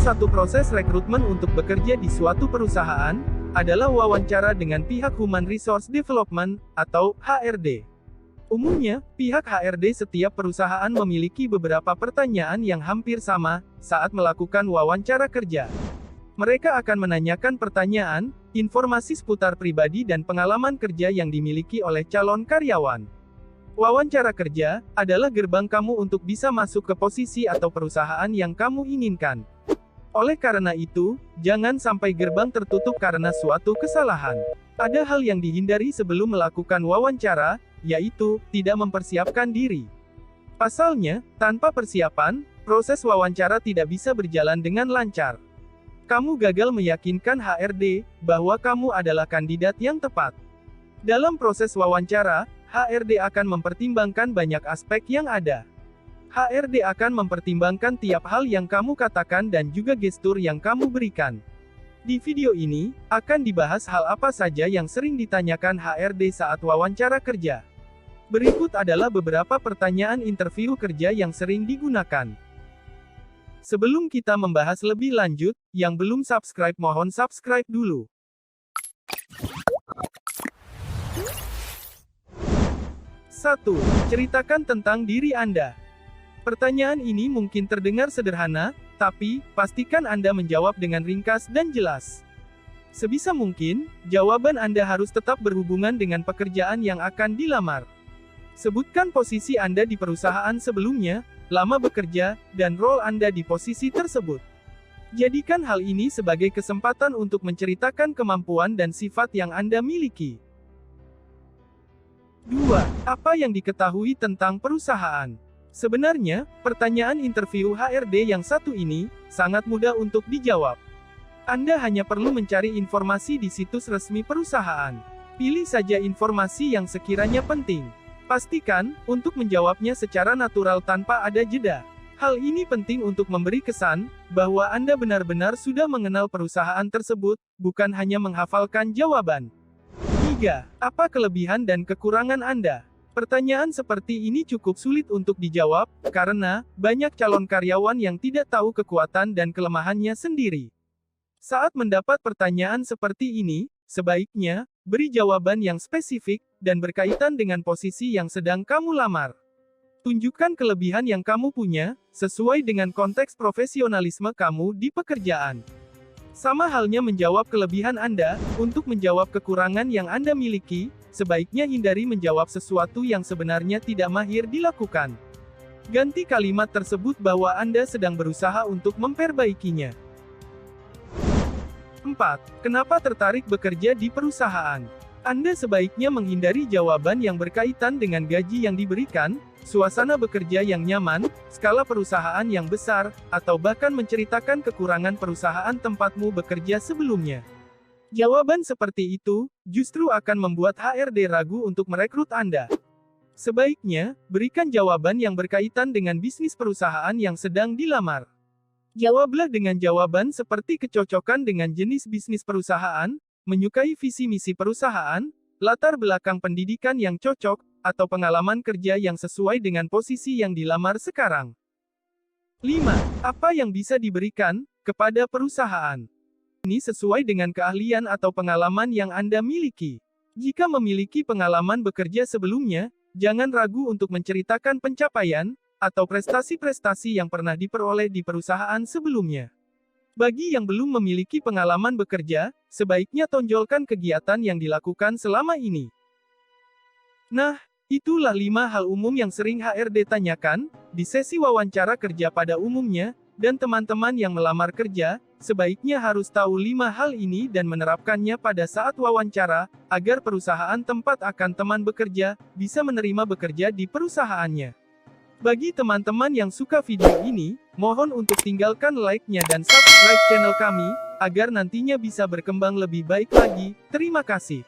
Salah satu proses rekrutmen untuk bekerja di suatu perusahaan adalah wawancara dengan pihak Human Resource Development atau HRD. Umumnya, pihak HRD setiap perusahaan memiliki beberapa pertanyaan yang hampir sama saat melakukan wawancara kerja. Mereka akan menanyakan pertanyaan, informasi seputar pribadi dan pengalaman kerja yang dimiliki oleh calon karyawan. Wawancara kerja adalah gerbang kamu untuk bisa masuk ke posisi atau perusahaan yang kamu inginkan. Oleh karena itu, jangan sampai gerbang tertutup karena suatu kesalahan. Ada hal yang dihindari sebelum melakukan wawancara, yaitu tidak mempersiapkan diri. Pasalnya, tanpa persiapan, proses wawancara tidak bisa berjalan dengan lancar. Kamu gagal meyakinkan HRD bahwa kamu adalah kandidat yang tepat. Dalam proses wawancara, HRD akan mempertimbangkan banyak aspek yang ada. HRD akan mempertimbangkan tiap hal yang kamu katakan dan juga gestur yang kamu berikan. Di video ini, akan dibahas hal apa saja yang sering ditanyakan HRD saat wawancara kerja. Berikut adalah beberapa pertanyaan interview kerja yang sering digunakan. Sebelum kita membahas lebih lanjut, yang belum subscribe mohon subscribe dulu. 1. Ceritakan tentang diri Anda. Pertanyaan ini mungkin terdengar sederhana, tapi pastikan Anda menjawab dengan ringkas dan jelas. Sebisa mungkin, jawaban Anda harus tetap berhubungan dengan pekerjaan yang akan dilamar. Sebutkan posisi Anda di perusahaan sebelumnya, lama bekerja, dan role Anda di posisi tersebut. Jadikan hal ini sebagai kesempatan untuk menceritakan kemampuan dan sifat yang Anda miliki. 2. Apa yang diketahui tentang perusahaan? Sebenarnya, pertanyaan interview HRD yang satu ini sangat mudah untuk dijawab. Anda hanya perlu mencari informasi di situs resmi perusahaan. Pilih saja informasi yang sekiranya penting. Pastikan untuk menjawabnya secara natural tanpa ada jeda. Hal ini penting untuk memberi kesan bahwa Anda benar-benar sudah mengenal perusahaan tersebut, bukan hanya menghafalkan jawaban. 3. Apa kelebihan dan kekurangan Anda? Pertanyaan seperti ini cukup sulit untuk dijawab, karena banyak calon karyawan yang tidak tahu kekuatan dan kelemahannya sendiri. Saat mendapat pertanyaan seperti ini, sebaiknya beri jawaban yang spesifik dan berkaitan dengan posisi yang sedang kamu lamar. Tunjukkan kelebihan yang kamu punya, sesuai dengan konteks profesionalisme kamu di pekerjaan. Sama halnya menjawab kelebihan Anda, untuk menjawab kekurangan yang Anda miliki, sebaiknya hindari menjawab sesuatu yang sebenarnya tidak mahir dilakukan. Ganti kalimat tersebut bahwa Anda sedang berusaha untuk memperbaikinya. 4. Kenapa tertarik bekerja di perusahaan? Anda sebaiknya menghindari jawaban yang berkaitan dengan gaji yang diberikan, suasana bekerja yang nyaman, skala perusahaan yang besar, atau bahkan menceritakan kekurangan perusahaan tempatmu bekerja sebelumnya. Jawaban seperti itu justru akan membuat HRD ragu untuk merekrut Anda. Sebaiknya, berikan jawaban yang berkaitan dengan bisnis perusahaan yang sedang dilamar. Jawablah dengan jawaban seperti kecocokan dengan jenis bisnis perusahaan, menyukai visi misi perusahaan, latar belakang pendidikan yang cocok, atau pengalaman kerja yang sesuai dengan posisi yang dilamar sekarang. 5. Apa yang bisa diberikan kepada perusahaan? Ini sesuai dengan keahlian atau pengalaman yang Anda miliki. Jika memiliki pengalaman bekerja sebelumnya, jangan ragu untuk menceritakan pencapaian atau prestasi-prestasi yang pernah diperoleh di perusahaan sebelumnya. Bagi yang belum memiliki pengalaman bekerja, sebaiknya tonjolkan kegiatan yang dilakukan selama ini. Nah, itulah 5 hal umum yang sering HRD tanyakan di sesi wawancara kerja pada umumnya, dan teman-teman yang melamar kerja sebaiknya harus tahu 5 hal ini dan menerapkannya pada saat wawancara, agar perusahaan tempat akan teman bekerja bisa menerima bekerja di perusahaannya. Bagi teman-teman yang suka video ini, mohon untuk tinggalkan like-nya dan subscribe channel kami, agar nantinya bisa berkembang lebih baik lagi. Terima kasih.